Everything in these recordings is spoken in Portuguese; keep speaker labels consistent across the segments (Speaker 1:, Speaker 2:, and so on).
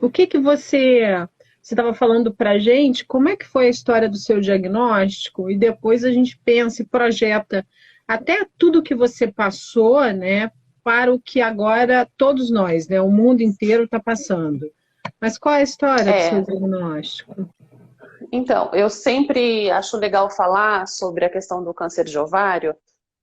Speaker 1: O que que você estava falando para a gente? Como é que foi a história do seu diagnóstico? E depois a gente pensa e projeta até tudo que você passou, né, para o que agora todos nós, né, o mundo inteiro está passando. Mas qual é a história do seu
Speaker 2: É,
Speaker 1: diagnóstico?
Speaker 2: então, eu sempre acho legal falar sobre a questão do câncer de ovário,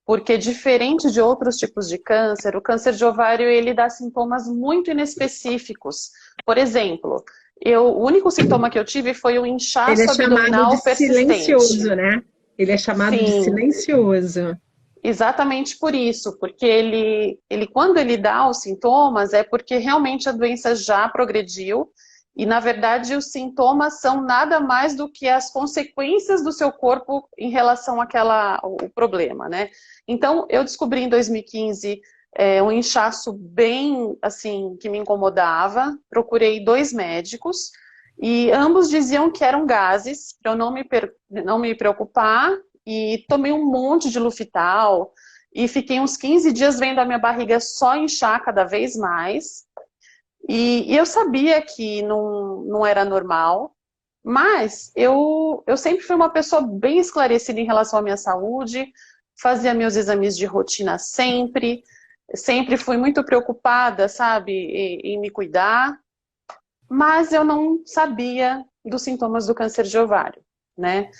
Speaker 2: porque diferente de outros tipos de câncer, o câncer de ovário ele dá sintomas muito inespecíficos. Por exemplo, o único sintoma que eu tive foi um
Speaker 1: Ele é
Speaker 2: inchaço
Speaker 1: chamado de
Speaker 2: abdominal
Speaker 1: silencioso,
Speaker 2: persistente.
Speaker 1: né? Ele é chamado de
Speaker 2: Sim,
Speaker 1: silencioso.
Speaker 2: exatamente por isso, porque ele quando ele dá os sintomas é porque realmente a doença já progrediu e na verdade os sintomas são nada mais do que as consequências do seu corpo em relação àquela o problema, né? Então eu descobri em 2015 um inchaço bem assim que me incomodava, procurei dois médicos e ambos diziam que eram gases para eu não me preocupar e tomei um monte de Lufital e fiquei uns 15 dias vendo a minha barriga só inchar cada vez mais. E eu sabia que não era normal, mas eu sempre fui uma pessoa bem esclarecida em relação à minha saúde, fazia meus exames de rotina sempre, sempre fui muito preocupada, sabe, em me cuidar, mas eu não sabia dos sintomas do câncer de ovário, né?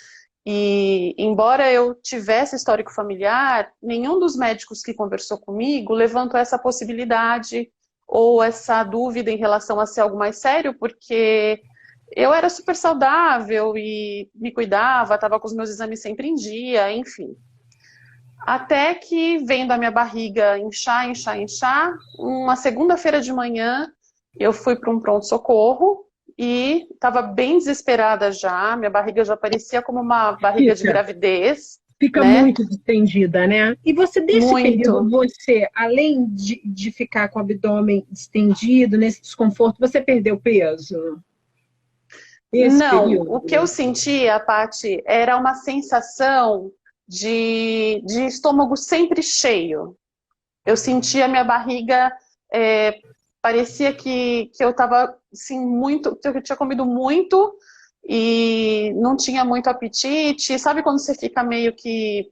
Speaker 2: E, embora eu tivesse histórico familiar, nenhum dos médicos que conversou comigo levantou essa possibilidade ou essa dúvida em relação a ser algo mais sério, porque eu era super saudável e me cuidava, estava com os meus exames sempre em dia, enfim. Até que, vendo a minha barriga inchar, inchar, inchar, uma segunda-feira de manhã, eu fui para um pronto-socorro e estava bem desesperada já, minha barriga já parecia como uma barriga de
Speaker 1: Fica,
Speaker 2: gravidez,
Speaker 1: fica
Speaker 2: né?
Speaker 1: muito distendida, né? E você, desse período,
Speaker 2: Muito.
Speaker 1: você, além de ficar com o abdômen distendido, nesse desconforto, você perdeu peso? Esse
Speaker 2: Não, o que eu
Speaker 1: período?
Speaker 2: sentia, Paty, era uma sensação de estômago sempre cheio. Eu sentia minha barriga, parecia que eu estava assim, muito, que eu tinha comido muito e não tinha muito apetite. Sabe quando você fica meio que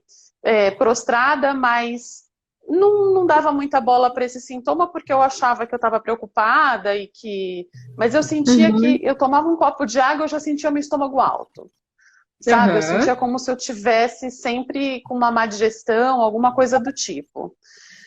Speaker 2: prostrada, mas não dava muita bola para esse sintoma porque eu achava que eu estava preocupada e que. Mas eu sentia que
Speaker 1: Uhum.
Speaker 2: eu tomava um copo de água e eu já sentia o meu estômago alto. Sabe? Eu
Speaker 1: Aham.
Speaker 2: sentia como se eu tivesse sempre com uma má digestão, alguma coisa do tipo.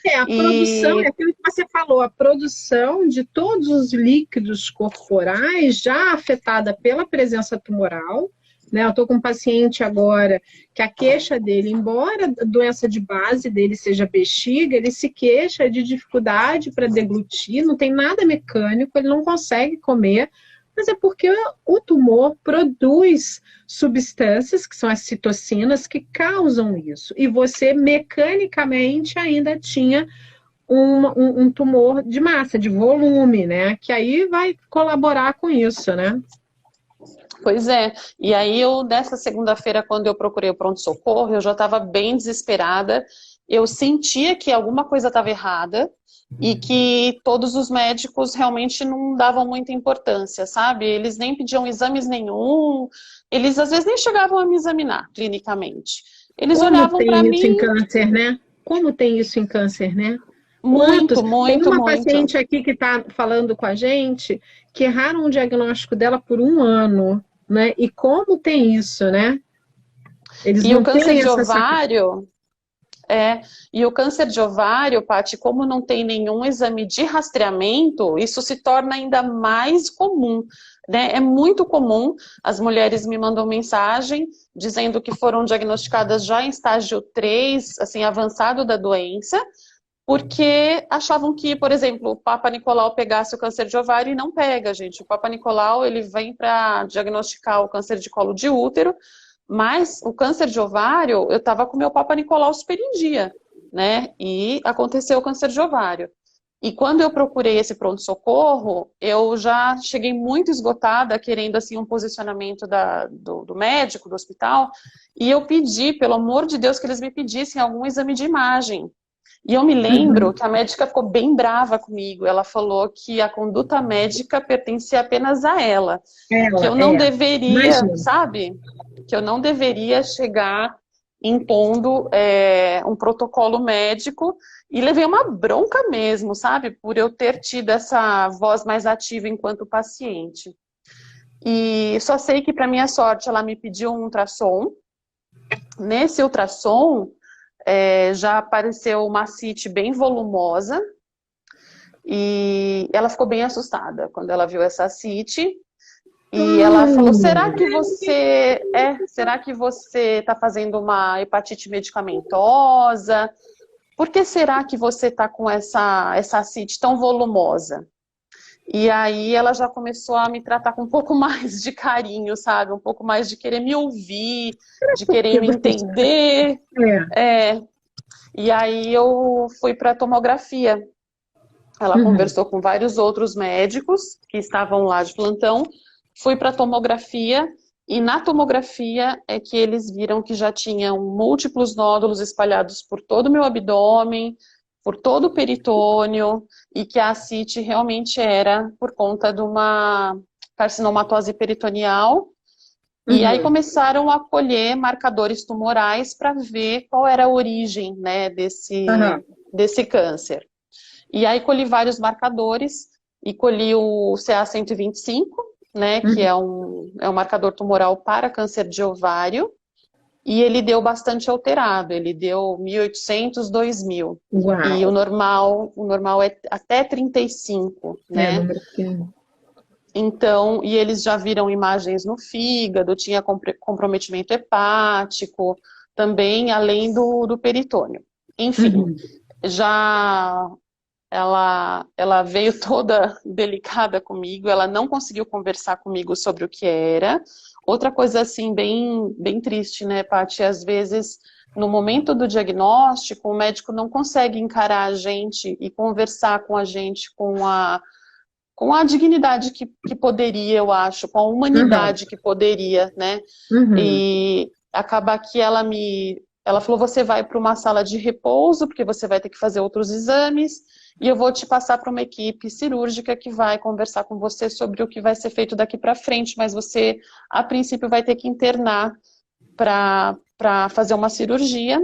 Speaker 1: É, a produção, é
Speaker 2: E
Speaker 1: aquilo que você falou, a produção de todos os líquidos corporais já afetada pela presença tumoral, né? Eu estou com um paciente agora que a queixa dele, embora a doença de base dele seja bexiga, ele se queixa de dificuldade para deglutir, não tem nada mecânico, ele não consegue comer, mas é porque o tumor produz substâncias, que são as citocinas, que causam isso. E você mecanicamente ainda tinha um tumor de massa, de volume, né? Que aí vai colaborar com isso, né?
Speaker 2: pois é, e aí eu nessa segunda-feira, quando eu procurei o pronto-socorro, eu já estava bem desesperada, eu sentia que alguma coisa estava errada e que todos os médicos realmente não davam muita importância, sabe? Eles nem pediam exames nenhum, eles às vezes nem chegavam a me examinar clinicamente. Eles
Speaker 1: Como
Speaker 2: olhavam para
Speaker 1: tem isso em
Speaker 2: mim
Speaker 1: câncer, né? Como tem isso em câncer, né? Quantos?
Speaker 2: muito,
Speaker 1: Tem
Speaker 2: muito,
Speaker 1: uma
Speaker 2: muito.
Speaker 1: paciente aqui que está falando com a gente que erraram o diagnóstico dela por um ano, né? E como tem isso, né? Eles
Speaker 2: E o
Speaker 1: não
Speaker 2: câncer
Speaker 1: têm
Speaker 2: de
Speaker 1: essa
Speaker 2: ovário, e o câncer de ovário, Paty, como não tem nenhum exame de rastreamento, isso se torna ainda mais comum, né? É muito comum, as mulheres me mandam mensagem dizendo que foram diagnosticadas já em estágio 3, assim, avançado da doença, porque achavam que, por exemplo, o Papa Nicolau pegasse o câncer de ovário e não pega, gente. O Papa Nicolau, ele vem para diagnosticar o câncer de colo de útero, mas o câncer de ovário, eu estava com o meu Papa Nicolau super em dia, né? E aconteceu o câncer de ovário. E quando eu procurei esse pronto-socorro, eu já cheguei muito esgotada, querendo assim um posicionamento do médico, do hospital, e eu pedi, pelo amor de Deus, que eles me pedissem algum exame de imagem, E eu me lembro que a médica ficou bem brava comigo. Ela falou que a conduta médica pertencia apenas a ela. Que
Speaker 1: Ela,
Speaker 2: eu não deveria,
Speaker 1: imagina.
Speaker 2: sabe? Que eu não deveria chegar impondo um protocolo médico. E levei uma bronca mesmo, sabe? Por eu ter tido essa voz mais ativa enquanto paciente. E só sei que, para minha sorte, ela me pediu um ultrassom. Nesse ultrassom, já apareceu uma cite bem volumosa. E ela ficou bem assustada quando ela viu essa cite. E ela falou, será que você está fazendo uma hepatite medicamentosa? Por que será que você está com essa cite tão volumosa? E aí ela já começou a me tratar com um pouco mais de carinho, sabe? Um pouco mais de querer me ouvir, de querer me entender. E aí eu fui para a tomografia. Ela conversou com vários outros médicos que estavam lá de plantão. Fui para a tomografia e na tomografia é que eles viram que já tinham múltiplos nódulos espalhados por todo o meu abdômen, por todo o peritônio, e que a ascite realmente era por conta de uma carcinomatose peritoneal. E aí começaram a colher marcadores tumorais para ver qual era a origem, né, desse câncer. E aí colhi vários marcadores e colhi o CA-125, né, que é um marcador tumoral para câncer de ovário, e ele deu bastante alterado, ele deu 1.800, 2.000.
Speaker 1: Uau.
Speaker 2: E o normal é até 35, né?
Speaker 1: Número pequeno.
Speaker 2: Então, e eles já viram imagens no fígado, tinha comprometimento hepático, também além do peritônio. Enfim, já ela veio toda delicada comigo, ela não conseguiu conversar comigo sobre o que era. Outra coisa, assim, bem triste, né, Paty? Às vezes, no momento do diagnóstico, o médico não consegue encarar a gente e conversar com a gente com a dignidade que poderia, eu acho, com a humanidade que poderia, né? E acaba que ela falou, você vai para uma sala de repouso, porque você vai ter que fazer outros exames, e eu vou te passar para uma equipe cirúrgica que vai conversar com você sobre o que vai ser feito daqui para frente, mas você, a princípio, vai ter que internar para fazer uma cirurgia.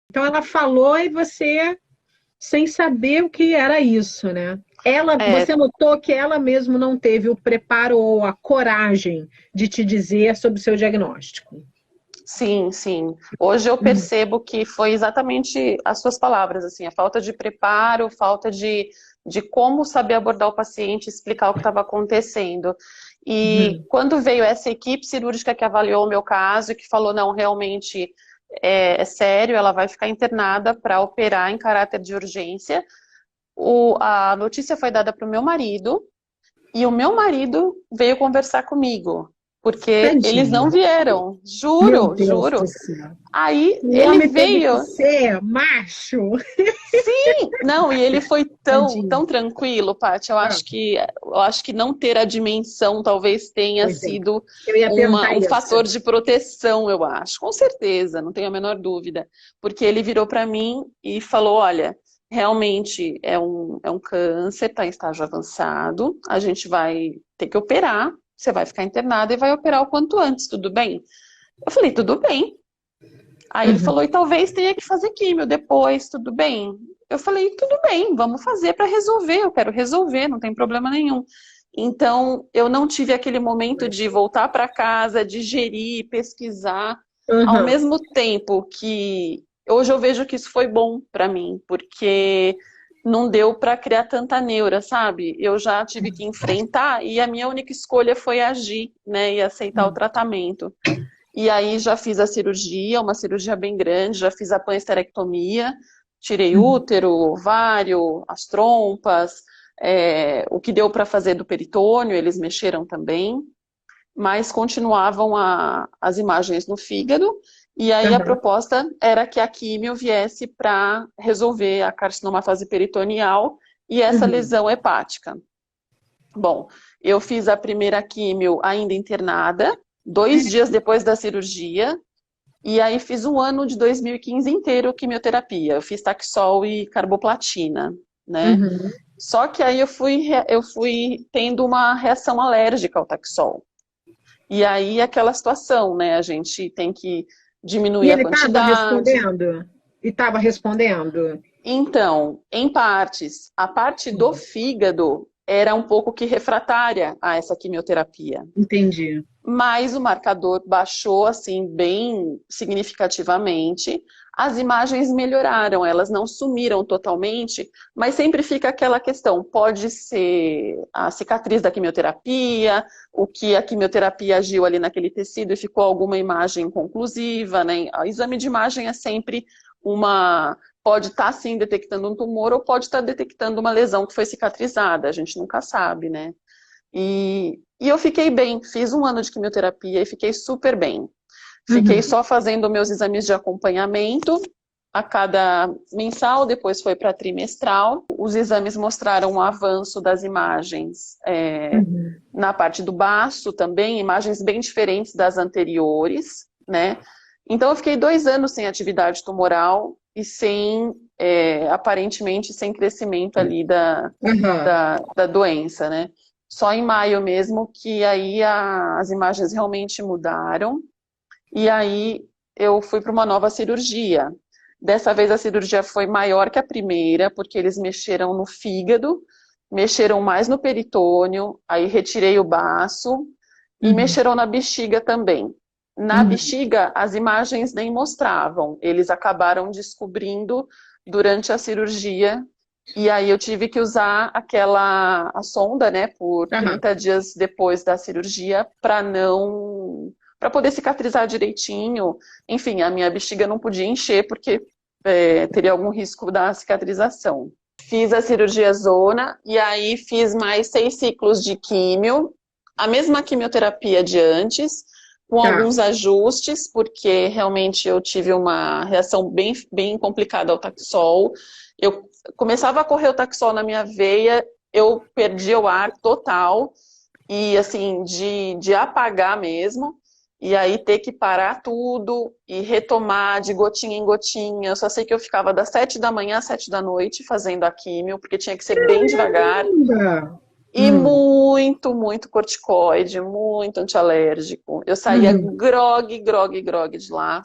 Speaker 1: Então ela falou e você, sem saber o que era isso, né? Você notou que ela mesmo não teve o preparo ou a coragem de te dizer sobre o seu diagnóstico.
Speaker 2: Sim, sim. Hoje eu percebo que foi exatamente as suas palavras, assim, a falta de preparo, falta de como saber abordar o paciente, explicar o que estava acontecendo. E quando veio essa equipe cirúrgica que avaliou o meu caso e que falou, não, realmente é sério, ela vai ficar internada para operar em caráter de urgência, a notícia foi dada para o meu marido e o meu marido veio conversar comigo. Porque eles não vieram, juro. Aí ele veio.
Speaker 1: Você, macho!
Speaker 2: Sim, não, e ele foi tão tranquilo, Paty. Eu acho que não ter a dimensão talvez tenha sido um fator de proteção, eu acho. Com certeza, não tenho a menor dúvida. Porque ele virou para mim e falou: olha, realmente é um câncer, está em estágio avançado, a gente vai ter que operar. Você vai ficar internada e vai operar o quanto antes, tudo bem? Eu falei, tudo bem. Aí ele falou, e talvez tenha que fazer químio depois, tudo bem? Eu falei, tudo bem, vamos fazer para resolver, eu quero resolver, não tem problema nenhum. Então, eu não tive aquele momento de voltar para casa, digerir, pesquisar, ao mesmo tempo que hoje eu vejo que isso foi bom para mim, porque não deu para criar tanta neura, sabe? Eu já tive que enfrentar e a minha única escolha foi agir, né? E aceitar o tratamento. E aí já fiz a cirurgia, uma cirurgia bem grande, já fiz a panesterectomia, tirei útero, ovário, as trompas, o que deu para fazer do peritônio, eles mexeram também, mas continuavam as imagens no fígado. E aí a proposta era que a químio viesse para resolver a carcinomatose peritoneal e essa lesão hepática. Bom, eu fiz a primeira químio ainda internada, 2 dias depois da cirurgia, E aí fiz um ano de 2015 inteiro quimioterapia. Eu fiz Taxol e carboplatina, né?
Speaker 1: Uhum.
Speaker 2: Só que aí eu fui tendo uma reação alérgica ao Taxol. E aí aquela situação, né? A gente tem que
Speaker 1: E
Speaker 2: diminuir a
Speaker 1: ele estava
Speaker 2: quantidade.
Speaker 1: respondendo? E estava respondendo?
Speaker 2: Então, em partes, a parte do fígado era um pouco que refratária a essa quimioterapia.
Speaker 1: Entendi.
Speaker 2: Mas o marcador baixou assim bem significativamente. As imagens melhoraram, elas não sumiram totalmente, mas sempre fica aquela questão, pode ser a cicatriz da quimioterapia, o que a quimioterapia agiu ali naquele tecido e ficou alguma imagem conclusiva, né? O exame de imagem é sempre pode estar sim detectando um tumor ou pode estar detectando uma lesão que foi cicatrizada, a gente nunca sabe, né? E eu fiquei bem, fiz um ano de quimioterapia e fiquei super bem. Fiquei
Speaker 1: Uhum.
Speaker 2: só fazendo meus exames de acompanhamento a cada mensal, depois foi para trimestral. Os exames mostraram um avanço das imagens
Speaker 1: Uhum.
Speaker 2: na parte do baço também, imagens bem diferentes das anteriores, né? Então eu fiquei 2 anos sem atividade tumoral e aparentemente, sem crescimento ali
Speaker 1: Uhum.
Speaker 2: da doença, né? Só em maio mesmo que aí as imagens realmente mudaram. E aí eu fui para uma nova cirurgia. Dessa vez a cirurgia foi maior que a primeira, porque eles mexeram no fígado, mexeram mais no peritônio, aí retirei o baço e
Speaker 1: Uhum.
Speaker 2: mexeram na bexiga também. Na
Speaker 1: Uhum.
Speaker 2: bexiga, as imagens nem mostravam. Eles acabaram descobrindo durante a cirurgia. E aí eu tive que usar a sonda, né, por
Speaker 1: Uhum.
Speaker 2: 30 dias depois da cirurgia para poder cicatrizar direitinho. Enfim, a minha bexiga não podia encher porque teria algum risco da cicatrização. Fiz a cirurgia zona e aí fiz mais 6 ciclos de químio, a mesma quimioterapia de antes, com
Speaker 1: Tá.
Speaker 2: alguns ajustes, porque realmente eu tive uma reação bem, bem complicada ao Taxol. Eu começava a correr o Taxol na minha veia, eu perdia o ar total, e assim, de apagar mesmo, e aí ter que parar tudo e retomar de gotinha em gotinha. Eu só sei que eu ficava das 7 da manhã às 7 da noite fazendo a químio, porque tinha que ser bem devagar.
Speaker 1: Caramba!
Speaker 2: E muito, muito corticoide, muito antialérgico. Eu saía
Speaker 1: Uhum.
Speaker 2: grogue, grogue, grogue de lá.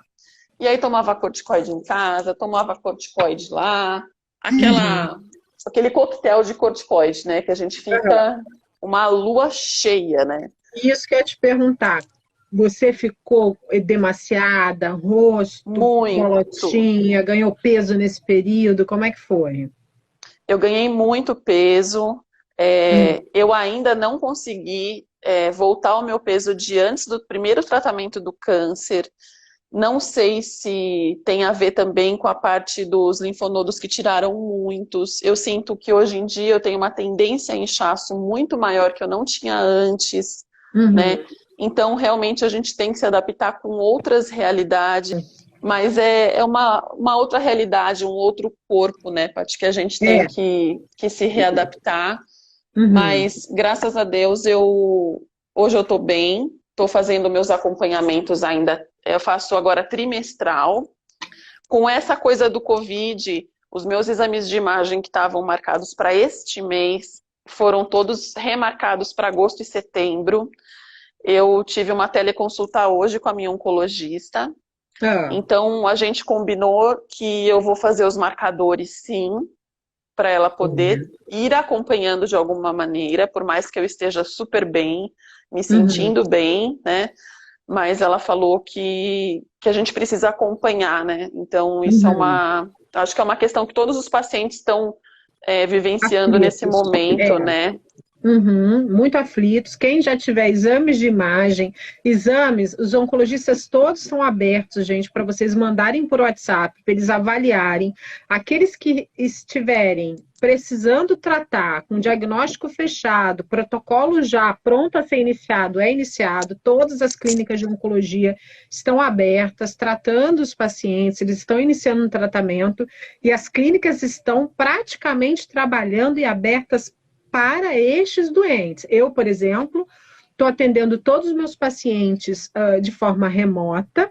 Speaker 2: E aí tomava corticoide em casa, tomava corticoide lá.
Speaker 1: Uhum.
Speaker 2: Aquele coquetel de corticoide, né? Que a gente
Speaker 1: Uhum.
Speaker 2: fica uma lua cheia, né?
Speaker 1: Isso que eu ia te perguntar. Você ficou demasiada, rosto,
Speaker 2: Muito.
Speaker 1: bolotinha, ganhou peso nesse período? Como é que foi?
Speaker 2: Eu ganhei muito peso.
Speaker 1: Hum.
Speaker 2: Eu ainda não consegui voltar ao meu peso de antes do primeiro tratamento do câncer. Não sei se tem a ver também com a parte dos linfonodos que tiraram muitos. Eu sinto que hoje em dia eu tenho uma tendência a inchaço muito maior que eu não tinha antes,
Speaker 1: Uhum.
Speaker 2: né? Então, realmente, a gente tem que se adaptar com outras realidades, mas é uma outra realidade, um outro corpo, né, Paty, que a gente tem
Speaker 1: É.
Speaker 2: que se readaptar.
Speaker 1: Uhum.
Speaker 2: Mas, graças a Deus, hoje eu estou bem, estou fazendo meus acompanhamentos ainda. Eu faço agora trimestral. Com essa coisa do Covid, os meus exames de imagem que estavam marcados para este mês foram todos remarcados para agosto e setembro. Eu tive uma teleconsulta hoje com a minha oncologista.
Speaker 1: Ah.
Speaker 2: Então, a gente combinou que eu vou fazer os marcadores, sim, para ela poder ir acompanhando de alguma maneira, por mais que eu esteja super bem, me
Speaker 1: Uhum.
Speaker 2: sentindo bem, né? Mas ela falou que a gente precisa acompanhar, né? Então, isso
Speaker 1: Uhum.
Speaker 2: acho que é uma questão que todos os pacientes estão vivenciando nesse
Speaker 1: Aflitos.
Speaker 2: momento,
Speaker 1: É.
Speaker 2: né?
Speaker 1: Uhum, muito aflitos. Quem já tiver exames de imagem, exames, os oncologistas todos são abertos, gente, para vocês mandarem por WhatsApp, para eles avaliarem. Aqueles que estiverem precisando tratar, com diagnóstico fechado, protocolo já pronto a ser iniciado, é iniciado, todas as clínicas de oncologia estão abertas, tratando os pacientes, eles estão iniciando um tratamento, e as clínicas estão praticamente trabalhando e abertas para estes doentes. Eu, por exemplo, estou atendendo todos os meus pacientes de forma remota,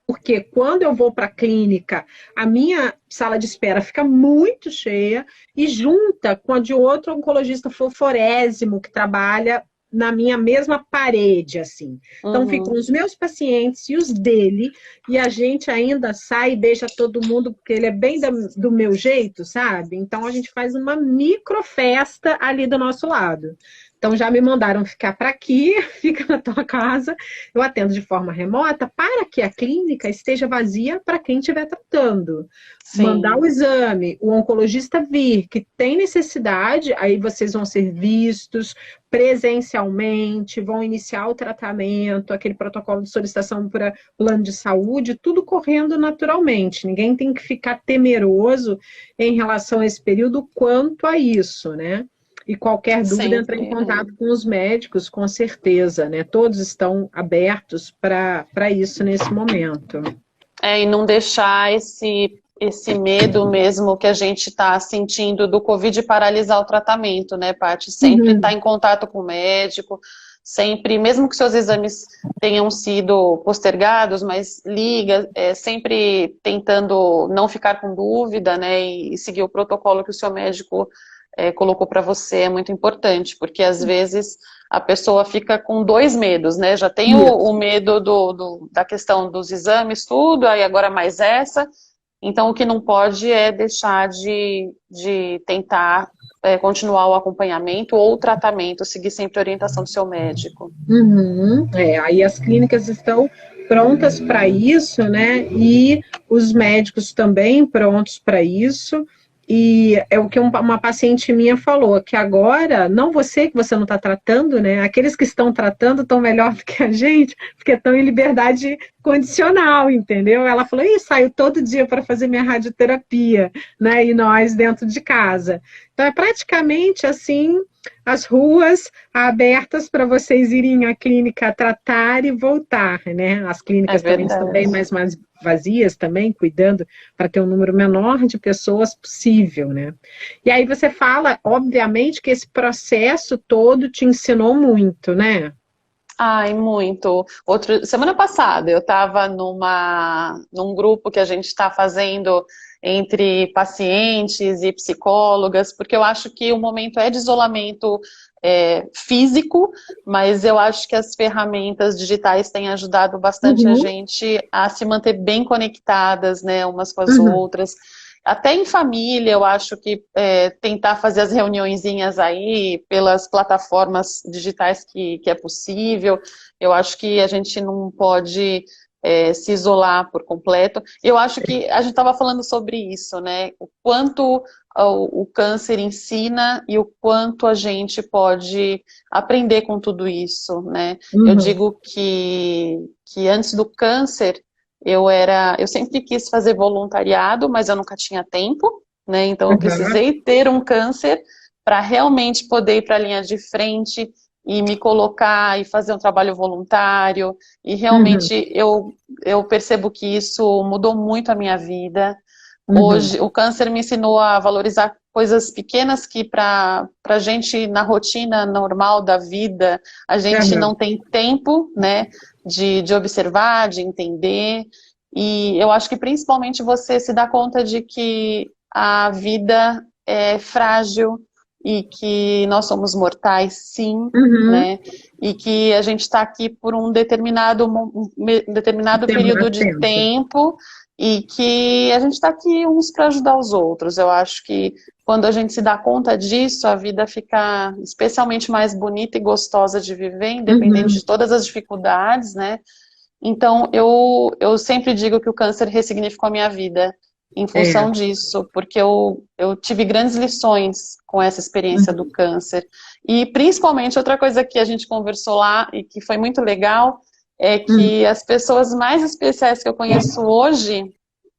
Speaker 1: porque quando eu vou para a clínica, a minha sala de espera fica muito cheia e junta com a de outro oncologista foforésimo que trabalha na minha mesma parede, assim. Então ficam
Speaker 2: Uhum.
Speaker 1: os meus pacientes e os dele, e a gente ainda sai e beija todo mundo, porque ele é bem do meu jeito, sabe? Então a gente faz uma microfesta ali do nosso lado. Então já me mandaram ficar para aqui, fica na tua casa, eu atendo de forma remota para que a clínica esteja vazia para quem estiver tratando. Mandar o
Speaker 2: Sim.
Speaker 1: exame, o oncologista vir, que tem necessidade, aí vocês vão ser vistos presencialmente, vão iniciar o tratamento, aquele protocolo de solicitação para plano de saúde, tudo correndo naturalmente. Ninguém tem que ficar temeroso em relação a esse período quanto a isso, né? E qualquer dúvida, entrar em
Speaker 2: Sempre.
Speaker 1: contato com os médicos, com certeza, né? Todos estão abertos para isso nesse momento.
Speaker 2: E não deixar esse medo mesmo que a gente está sentindo do Covid paralisar o tratamento, né, Paty? Sempre estar
Speaker 1: Uhum.
Speaker 2: em contato com o médico, sempre, mesmo que seus exames tenham sido postergados, mas liga, sempre tentando não ficar com dúvida, né, e seguir o protocolo que o seu médico colocou para você é muito importante, porque às vezes a pessoa fica com dois medos, né? Já tem o
Speaker 1: Isso.
Speaker 2: medo da questão dos exames, tudo, aí agora mais essa. Então, o que não pode é deixar de tentar continuar o acompanhamento ou o tratamento, seguir sempre a orientação do seu médico.
Speaker 1: Uhum. Aí as clínicas estão prontas para isso, né? E os médicos também prontos para isso. E é o que uma paciente minha falou, que agora, não você que você não está tratando, né? Aqueles que estão tratando estão melhor do que a gente, porque estão em liberdade condicional, entendeu? Ela falou, ih, saio todo dia para fazer minha radioterapia, né? E nós dentro de casa. Então é praticamente assim, as ruas abertas para vocês irem à clínica tratar e voltar, né? As
Speaker 2: É
Speaker 1: clínicas também estão bem
Speaker 2: verdade.
Speaker 1: mais vazias também, cuidando para ter um número menor de pessoas possível, né? E aí você fala, obviamente, que esse processo todo te ensinou muito, né?
Speaker 2: Ai, muito. Semana passada eu estava num grupo que a gente está fazendo entre pacientes e psicólogas, porque eu acho que o momento é de isolamento físico, mas eu acho que as ferramentas digitais têm ajudado bastante a
Speaker 1: Uhum,
Speaker 2: gente a se manter bem conectadas, né, umas com as
Speaker 1: uhum,
Speaker 2: outras. Até em família, eu acho que tentar fazer as reuniõezinhas aí pelas plataformas digitais que é possível. Eu acho que a gente não pode se isolar por completo. Eu acho que a gente estava falando sobre isso, né? O quanto o câncer ensina e o quanto a gente pode aprender com tudo isso, né? Eu
Speaker 1: uhum,
Speaker 2: digo que antes do câncer eu sempre quis fazer voluntariado, mas eu nunca tinha tempo, né? Então eu
Speaker 1: uhum,
Speaker 2: precisei ter um câncer para realmente poder ir para a linha de frente e me colocar e fazer um trabalho voluntário. E
Speaker 1: uhum,
Speaker 2: realmente eu percebo que isso mudou muito a minha vida.
Speaker 1: uhum.
Speaker 2: Hoje, o câncer me ensinou a valorizar coisas pequenas que para a gente, na rotina normal da vida, a gente
Speaker 1: Uhum.
Speaker 2: não tem tempo, né, de observar, de entender. E eu acho que principalmente você se dá conta de que a vida é frágil e que nós somos mortais, sim,
Speaker 1: Uhum.
Speaker 2: né? E que a gente está aqui por um determinado período
Speaker 1: Determinado
Speaker 2: de
Speaker 1: tempo.
Speaker 2: tempo e que a gente está aqui uns para ajudar os outros. Eu acho que quando a gente se dá conta disso, a vida fica especialmente mais bonita e gostosa de viver, independente
Speaker 1: Uhum.
Speaker 2: de todas as dificuldades, né? Então, eu sempre digo que o câncer ressignificou a minha vida em
Speaker 1: É.
Speaker 2: função disso, porque eu tive grandes lições com essa experiência do
Speaker 1: Uhum.
Speaker 2: câncer. E, principalmente, outra coisa que a gente conversou lá e que foi muito legal é
Speaker 1: Uhum.
Speaker 2: que as pessoas mais especiais que eu conheço hoje,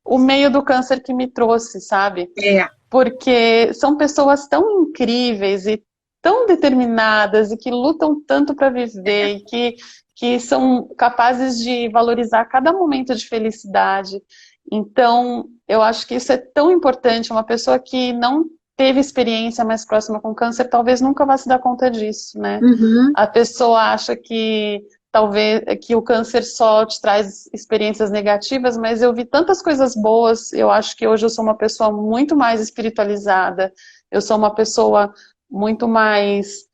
Speaker 2: o meio do câncer que me trouxe, sabe?
Speaker 1: É.
Speaker 2: Porque são pessoas tão incríveis e tão determinadas e que lutam tanto para viver e que são capazes de valorizar cada momento de felicidade. Então, eu acho que isso é tão importante. Uma pessoa que não teve experiência mais próxima com câncer talvez nunca vá se dar conta disso, né?
Speaker 1: Uhum.
Speaker 2: A pessoa acha que talvez que o câncer só te traz experiências negativas, mas eu vi tantas coisas boas. Eu acho que hoje eu sou uma pessoa muito mais espiritualizada, eu sou uma pessoa muito mais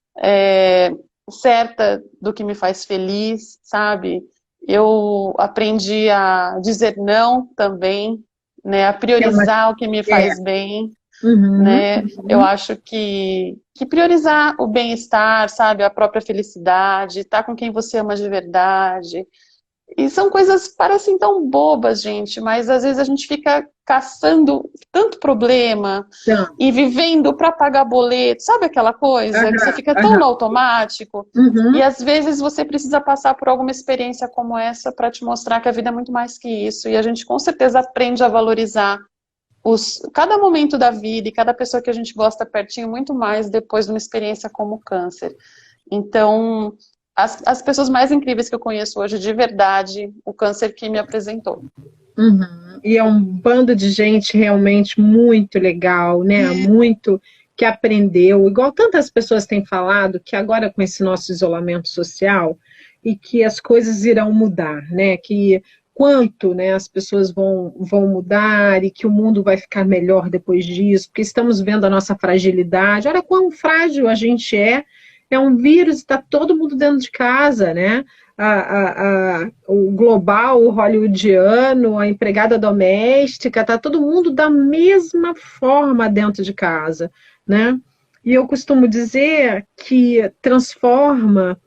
Speaker 2: certa do que me faz feliz, sabe? Eu aprendi a dizer não também, né? A priorizar o que me faz bem. Né? Eu acho que priorizar o bem-estar, sabe, a própria felicidade, estar com quem você ama de verdade. E são coisas que parecem tão bobas, gente, mas às vezes a gente fica caçando tanto problema e vivendo para pagar boleto, sabe aquela coisa que você fica tão no automático? E às vezes você precisa passar por alguma experiência como essa para te mostrar que a vida é muito mais que isso. E a gente com certeza aprende a valorizar cada momento da vida e cada pessoa que a gente gosta pertinho muito mais depois de uma experiência como o câncer. Então, as pessoas mais incríveis que eu conheço hoje, de verdade, o câncer que me apresentou.
Speaker 1: E é um bando de gente realmente muito legal, né? Muito que aprendeu, igual tantas pessoas têm falado, que agora com esse nosso isolamento social, e que as coisas irão mudar, né? Que quanto, né, as pessoas vão mudar e que o mundo vai ficar melhor depois disso, porque estamos vendo a nossa fragilidade. Olha quão frágil a gente é um vírus, está todo mundo dentro de casa, né? O global, o hollywoodiano, a empregada doméstica, está todo mundo da mesma forma dentro de casa, né? E eu costumo dizer que transforma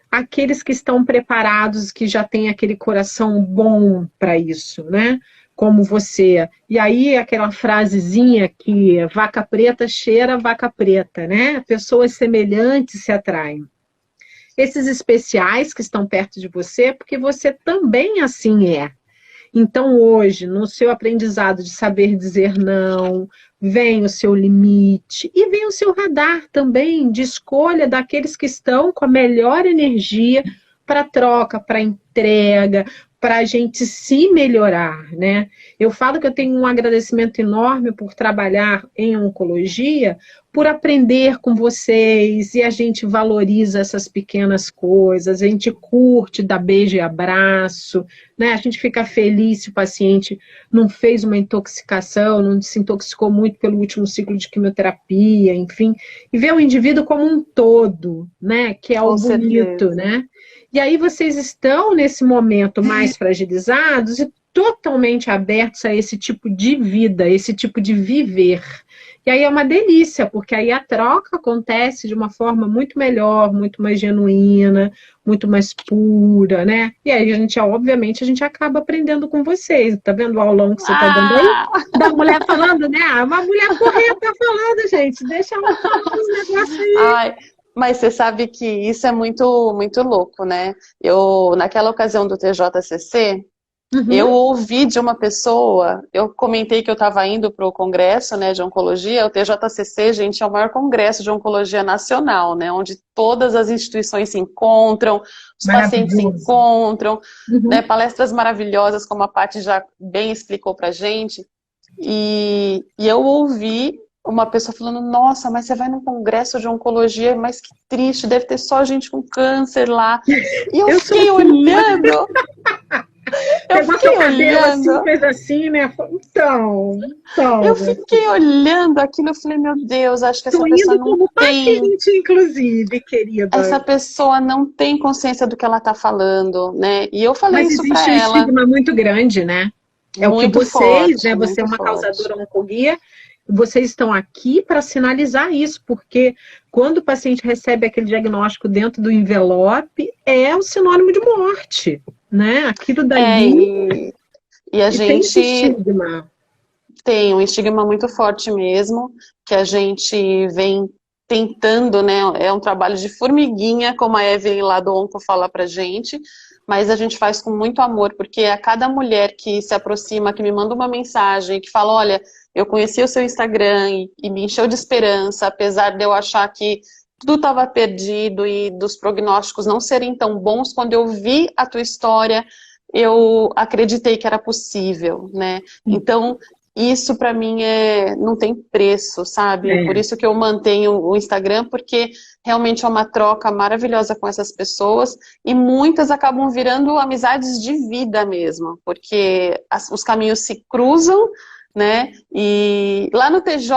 Speaker 1: aqueles que estão preparados, que já têm aquele coração bom para isso, né? Como você. E aí aquela frasezinha que vaca preta cheira vaca preta, né? Pessoas semelhantes se atraem. Esses especiais que estão perto de você, porque você também assim é. Então hoje, no seu aprendizado de saber dizer não, vem o seu limite e vem o seu radar também de escolha daqueles que estão com a melhor energia para troca, para entrega, para a gente se melhorar, né? Eu falo que eu tenho um agradecimento enorme por trabalhar em oncologia, por aprender com vocês, e a gente valoriza essas pequenas coisas, a gente curte, dá beijo e abraço, né? A gente fica feliz se o paciente não fez uma intoxicação, não se intoxicou muito pelo último ciclo de quimioterapia, enfim, e ver o indivíduo como um todo, né? Que é o bonito, né? E aí vocês estão nesse momento mais fragilizados e totalmente abertos a esse tipo de vida, esse tipo de viver. E aí é uma delícia, porque aí a troca acontece de uma forma muito melhor, muito mais genuína, muito mais pura, né? E aí obviamente, a gente acaba aprendendo com vocês. Tá vendo o aulão que você tá dando aí? Da mulher falando, né? Uma mulher correta falando, gente. Deixa ela falar os negócios aí.
Speaker 2: Ai. Mas você sabe que isso é muito, muito louco, né? Naquela ocasião do TJCC, eu ouvi de uma pessoa, eu comentei que eu estava indo para o congresso, né, de oncologia. O TJCC, gente, é o maior congresso de oncologia nacional, né? Onde todas as instituições se encontram, os pacientes se encontram, né, palestras maravilhosas, como a Paty já bem explicou pra gente. E eu ouvi uma pessoa falando, nossa, mas você vai num congresso de oncologia, mas que triste, deve ter só gente com câncer lá. E eu fiquei olhando. Eu fiquei olhando.
Speaker 1: Assim, fez assim, né? Então.
Speaker 2: Eu fiquei olhando aquilo, eu falei, meu Deus, acho que essa pessoa não
Speaker 1: como
Speaker 2: tem.
Speaker 1: Paciente, inclusive, querida.
Speaker 2: Essa pessoa não tem consciência do que ela tá falando, né? E eu falei
Speaker 1: mas
Speaker 2: isso pra
Speaker 1: existe um
Speaker 2: ela.
Speaker 1: estigma muito grande, né? É
Speaker 2: muito
Speaker 1: o que vocês,
Speaker 2: forte,
Speaker 1: né? Você é uma
Speaker 2: forte.
Speaker 1: causadora oncoguia. Vocês estão aqui para sinalizar isso, porque quando o paciente recebe aquele diagnóstico dentro do envelope, é um sinônimo de morte, né? Aquilo daí...
Speaker 2: E a gente
Speaker 1: tem
Speaker 2: um estigma muito forte mesmo, que a gente vem tentando, né? É um trabalho de formiguinha, como a Evelyn lá do Onco fala pra gente, mas a gente faz com muito amor, porque a cada mulher que se aproxima, que me manda uma mensagem, que fala, olha, eu conheci o seu Instagram e me encheu de esperança, apesar de eu achar que tudo estava perdido e dos prognósticos não serem tão bons, quando eu vi a tua história, eu acreditei que era possível, né? Então, isso para mim não tem preço, sabe? Por isso que eu mantenho o Instagram, porque realmente é uma troca maravilhosa com essas pessoas e muitas acabam virando amizades de vida mesmo, porque os caminhos se cruzam, né? E lá no TJ,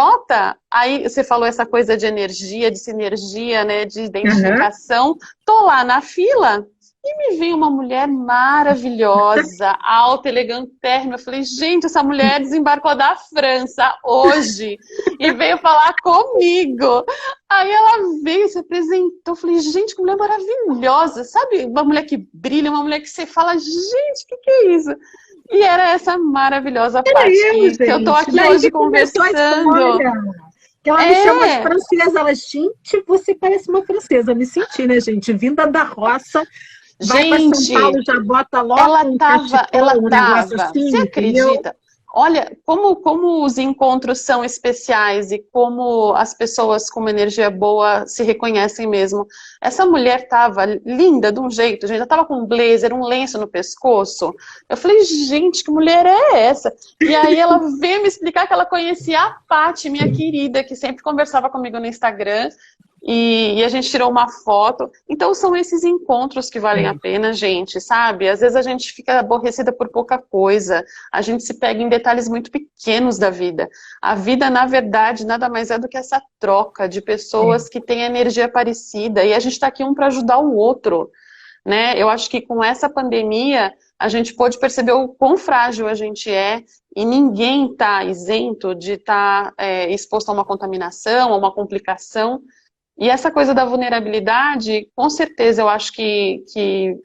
Speaker 2: aí você falou essa coisa de energia, de sinergia, né? De identificação. Tô lá na fila e me veio uma mulher maravilhosa, alta, elegantérrima. Eu falei, gente, essa mulher desembarcou da França hoje e veio falar comigo. Aí ela veio, se apresentou. Eu falei, gente, que mulher maravilhosa. Sabe, uma mulher que brilha, uma mulher que você fala, gente, o que é isso? E era essa maravilhosa Paty, que eu tô aqui hoje conversando.
Speaker 1: Que ela me chamou de francesa. Ela, gente, você parece uma francesa. Me senti, né, gente? Vinda da roça, vai pra São Paulo, já bota logo
Speaker 2: ela tava,
Speaker 1: assim,
Speaker 2: você acredita? Olha, como os encontros são especiais e como as pessoas com uma energia boa se reconhecem mesmo. Essa mulher tava linda de um jeito, gente. Ela tava com um blazer, um lenço no pescoço. Eu falei, gente, que mulher é essa? E aí ela veio me explicar que ela conhecia a Paty, minha querida, que sempre conversava comigo no Instagram. E a gente tirou uma foto. Então são esses encontros que valem a pena, gente, sabe? Às vezes a gente fica aborrecida por pouca coisa. A gente se pega em detalhes muito pequenos da vida. A vida, na verdade, nada mais é do que essa troca de pessoas que têm energia parecida. E a gente está aqui um para ajudar o outro, né? Eu acho que com essa pandemia a gente pôde perceber o quão frágil a gente é. E ninguém está isento de estar exposto a uma contaminação, a uma complicação. E essa coisa da vulnerabilidade, com certeza, eu acho que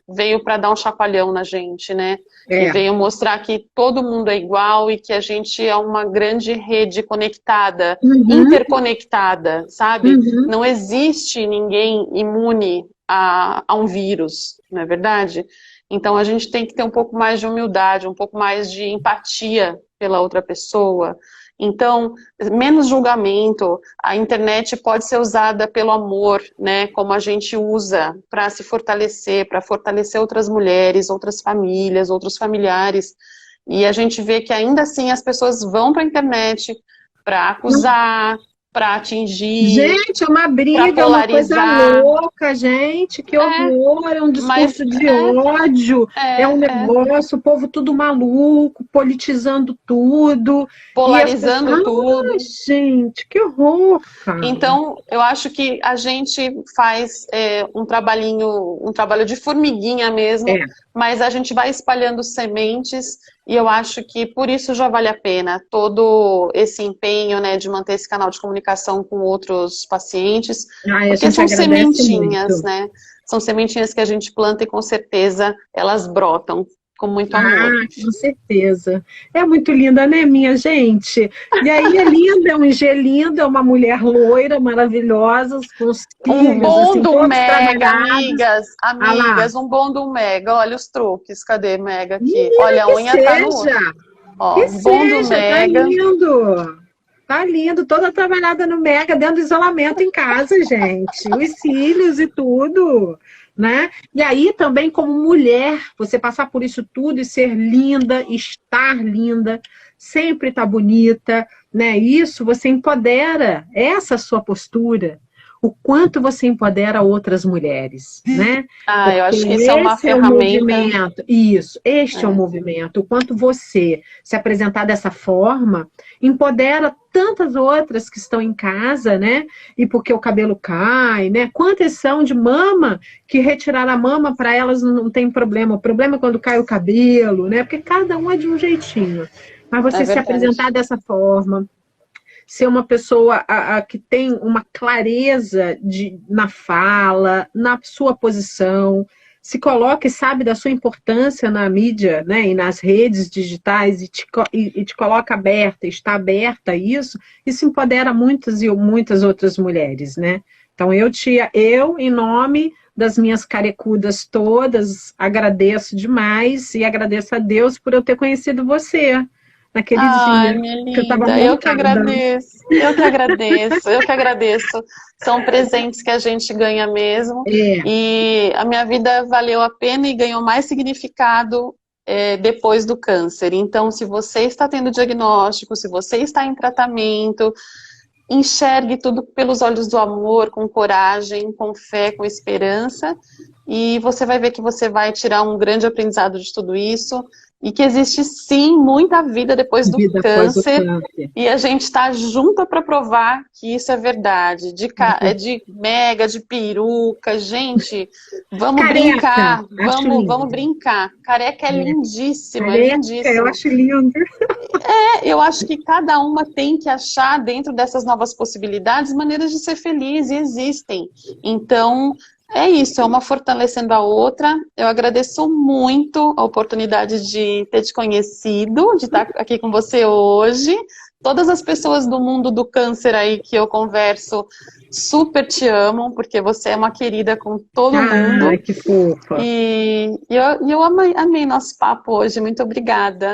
Speaker 2: veio para dar um chacoalhão na gente, né? E veio mostrar que todo mundo é igual e que a gente é uma grande rede conectada, interconectada, sabe? Não existe ninguém imune a um vírus, não é verdade? Então a gente tem que ter um pouco mais de humildade, um pouco mais de empatia pela outra pessoa. Então, menos julgamento. A internet pode ser usada pelo amor, né? Como a gente usa para se fortalecer, para fortalecer outras mulheres, outras famílias, outros familiares. E a gente vê que ainda assim as pessoas vão para a internet para acusar, para atingir.
Speaker 1: Gente, é uma briga, é uma coisa louca, gente. Que horror, é um discurso de ódio, é um negócio, o povo tudo maluco, politizando tudo.
Speaker 2: Polarizando tudo.
Speaker 1: Ai, gente, que horror, cara.
Speaker 2: Então, eu acho que a gente faz um trabalho de formiguinha mesmo, mas a gente vai espalhando sementes. E eu acho que por isso já vale a pena todo esse empenho, né, de manter esse canal de comunicação com outros pacientes, porque são sementinhas, né? São sementinhas que a gente planta e com certeza elas brotam com muito amor.
Speaker 1: Com certeza. É muito linda, né, minha gente? E aí é linda, é um IG lindo, é uma mulher loira, maravilhosa, com os filhos,
Speaker 2: um bom
Speaker 1: assim,
Speaker 2: do Mega, amigas, um bom do Mega. Olha os truques, cadê Mega aqui?
Speaker 1: Menina,
Speaker 2: olha, a unha tá no...
Speaker 1: Ó, que bom do Mega. Tá lindo. Tá lindo, toda trabalhada no Mega, dentro do isolamento em casa, gente. Os cílios e tudo, né? E aí também como mulher, você passar por isso tudo e ser linda, estar linda, sempre tá bonita, né? Isso você empodera, essa sua postura, o quanto você empodera outras mulheres, né?
Speaker 2: Eu acho que isso é uma ferramenta.
Speaker 1: Este é o movimento. O quanto você se apresentar dessa forma, empodera tantas outras que estão em casa, né? E porque o cabelo cai, né? Quantas são de mama que retirar a mama para elas não tem problema. O problema é quando cai o cabelo, né? Porque cada um é de um jeitinho. Mas você se apresentar dessa forma, ser uma pessoa que tem uma clareza na fala, na sua posição, se coloca e sabe da sua importância na mídia, né, e nas redes digitais, e te coloca aberta, está aberta a isso empodera muitas e muitas outras mulheres, né? Então eu, em nome das minhas carecudas todas, agradeço demais e agradeço a Deus por eu ter conhecido você. Naquele dia que eu estava montada.
Speaker 2: Eu que agradeço. São presentes que a gente ganha mesmo. E a minha vida valeu a pena e ganhou mais significado depois do câncer. Então, se você está tendo diagnóstico, se você está em tratamento, enxergue tudo pelos olhos do amor, com coragem, com fé, com esperança, e você vai ver que você vai tirar um grande aprendizado de tudo isso, e que existe sim muita vida depois do câncer, e a gente está junto para provar que isso é verdade. De mega, de peruca, gente, vamos careca, brincar, vamos brincar. Careca é lindíssima,
Speaker 1: careca,
Speaker 2: lindíssima.
Speaker 1: Eu acho lindo.
Speaker 2: Eu acho que cada uma tem que achar dentro dessas novas possibilidades maneiras de ser feliz, e existem. Então, é isso, é uma fortalecendo a outra. Eu agradeço muito a oportunidade de ter te conhecido, de estar aqui com você hoje. Todas as pessoas do mundo do câncer aí que eu converso super te amam, porque você é uma querida com todo mundo.
Speaker 1: Ai, que fofa.
Speaker 2: E eu amei nosso papo hoje. Muito obrigada.